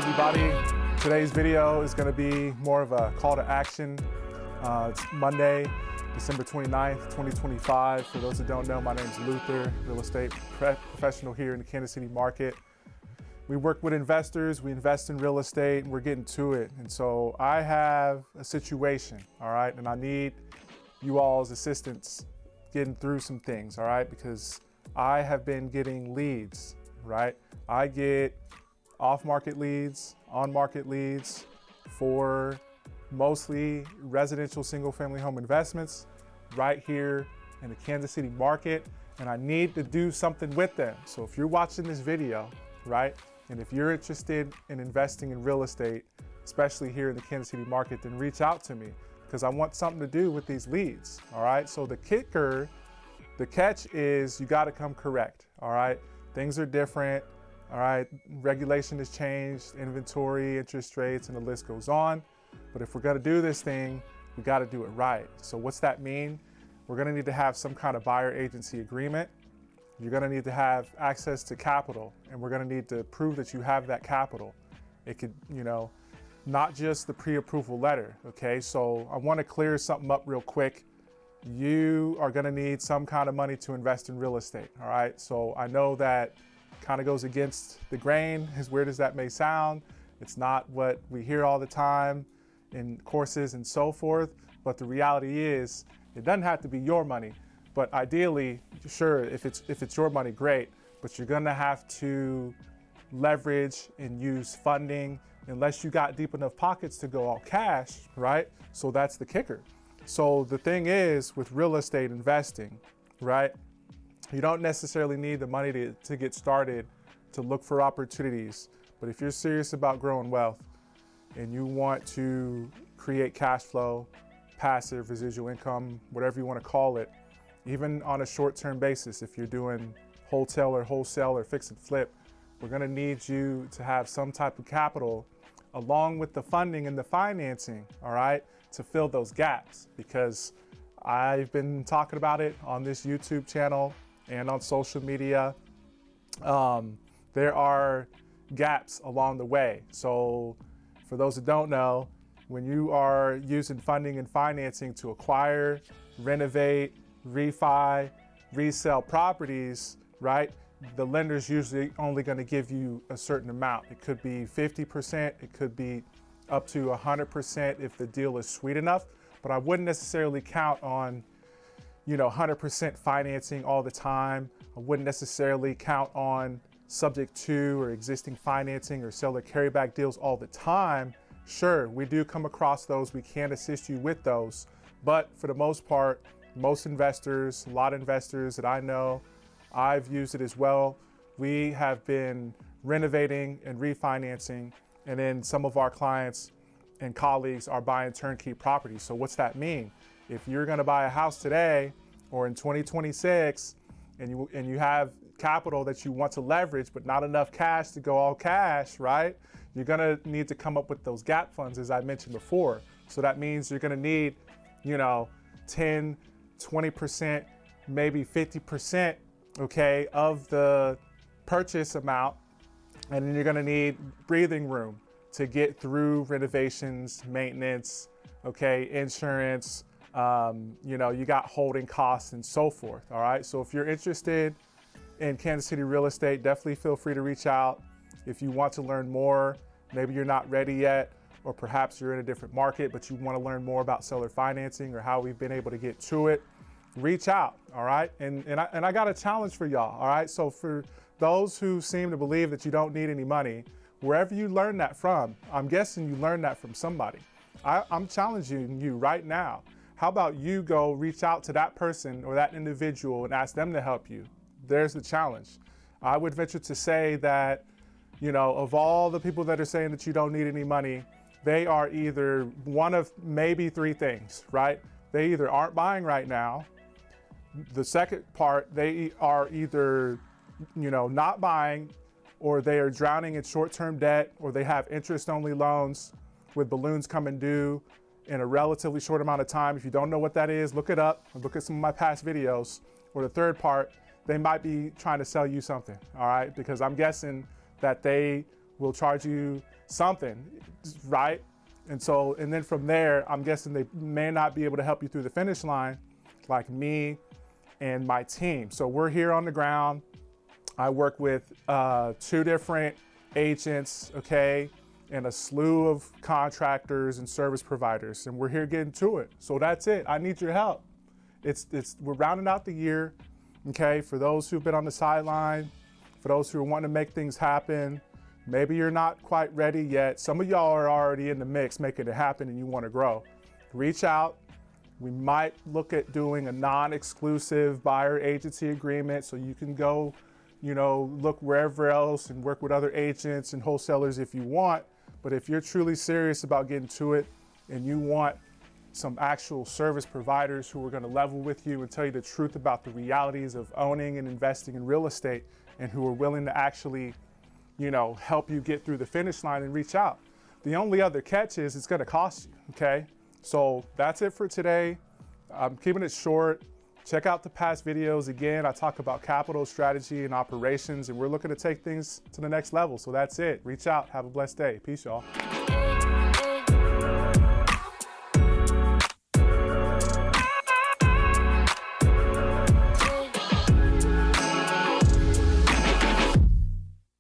everybody. Today's video is going to be more of a call to action. It's Monday, December 29th, 2025. For those who don't know, my name is Luther, real estate professional here in the Kansas City market. We work with investors, we invest in real estate, and we're getting to it. And so I have a situation, all right, and I need you all's assistance getting through some things, all right, because I have been getting leads, right? I get off-market leads, on-market leads for mostly residential single-family home investments right here in the Kansas City market, and I need to do something with them. So if you're watching this video, right, and if you're interested in investing in real estate, especially here in the Kansas City market, then reach out to me because I want something to do with these leads, all right? So the catch is you gotta come correct, all right? Things are different, all right? Regulation has changed, inventory, interest rates, and the list goes on. But if we're gonna do this thing, we gotta do it right. So what's that mean? We're gonna need to have some kind of buyer agency agreement. You're gonna need to have access to capital, and we're gonna need to prove that you have that capital. It could, not just the pre-approval letter, okay? So I wanna clear something up real quick. You are gonna need some kind of money to invest in real estate, all right? So I know that kind of goes against the grain, as weird as that may sound. It's not what we hear all the time in courses and so forth, but the reality is it doesn't have to be your money. But ideally, sure, if it's your money, great, but you're gonna have to leverage and use funding unless you got deep enough pockets to go all cash, right? So that's the kicker. So the thing is with real estate investing, right? You don't necessarily need the money to get started, to look for opportunities. But if you're serious about growing wealth and you want to create cash flow, passive, residual income, whatever you want to call it, even on a short-term basis, if you're doing wholesale or fix and flip, we're gonna need you to have some type of capital along with the funding and the financing, all right, to fill those gaps. Because I've been talking about it on this YouTube channel and on social media. There are gaps along the way. So for those who don't know, when you are using funding and financing to acquire, renovate, refi, resell properties, right? The lender's usually only gonna give you a certain amount. It could be 50%, it could be up to 100% if the deal is sweet enough, but I wouldn't necessarily count on 100% financing all the time. I wouldn't necessarily count on subject to or existing financing or seller carryback deals all the time. Sure, we do come across those. We can assist you with those. But for the most part, most investors, a lot of investors that I know, I've used it as well. We have been renovating and refinancing, and then some of our clients and colleagues are buying turnkey properties. So what's that mean? If you're gonna buy a house today or in 2026 and you have capital that you want to leverage but not enough cash to go all cash, right? You're gonna need to come up with those gap funds, as I mentioned before. So that means you're gonna need 10, 20%, maybe 50%, okay, of the purchase amount. And then you're gonna need breathing room to get through renovations, maintenance, okay, insurance, you got holding costs and so forth, all right? So if you're interested in Kansas City real estate, definitely feel free to reach out. If you want to learn more, maybe you're not ready yet, or perhaps you're in a different market, but you want to learn more about seller financing or how we've been able to get to it, reach out, all right? And I got a challenge for y'all, all right? So for those who seem to believe that you don't need any money, wherever you learn that from, I'm guessing you learned that from somebody. I'm challenging you right now. How about you go reach out to that person or that individual and ask them to help you? There's the challenge. I would venture to say that, of all the people that are saying that you don't need any money, they are either one of maybe three things, right? They either aren't buying right now. The second part, they are either, not buying, or they are drowning in short-term debt, or they have interest-only loans with balloons coming due in a relatively short amount of time. If you don't know what that is, look it up, or look at some of my past videos. Or the third part, they might be trying to sell you something, all right? Because I'm guessing that they will charge you something, right? And then from there, I'm guessing they may not be able to help you through the finish line like me and my team. So we're here on the ground. I work with 2 different agents, okay, and a slew of contractors and service providers, and we're here getting to it. So that's it. I need your help. We're rounding out the year, okay, for those who've been on the sideline, for those who want to make things happen. Maybe you're not quite ready yet. Some of y'all are already in the mix making it happen and you want to grow. Reach out. We might look at doing a non-exclusive buyer agency agreement so you can go, look wherever else and work with other agents and wholesalers if you want. But if you're truly serious about getting to it and you want some actual service providers who are going to level with you and tell you the truth about the realities of owning and investing in real estate and who are willing to actually help you get through the finish line, and reach out. The only other catch is it's gonna cost you, okay? So that's it for today. I'm keeping it short. Check out the past videos. Again, I talk about capital strategy and operations, and we're looking to take things to the next level. So that's it. Reach out. Have a blessed day. Peace, y'all.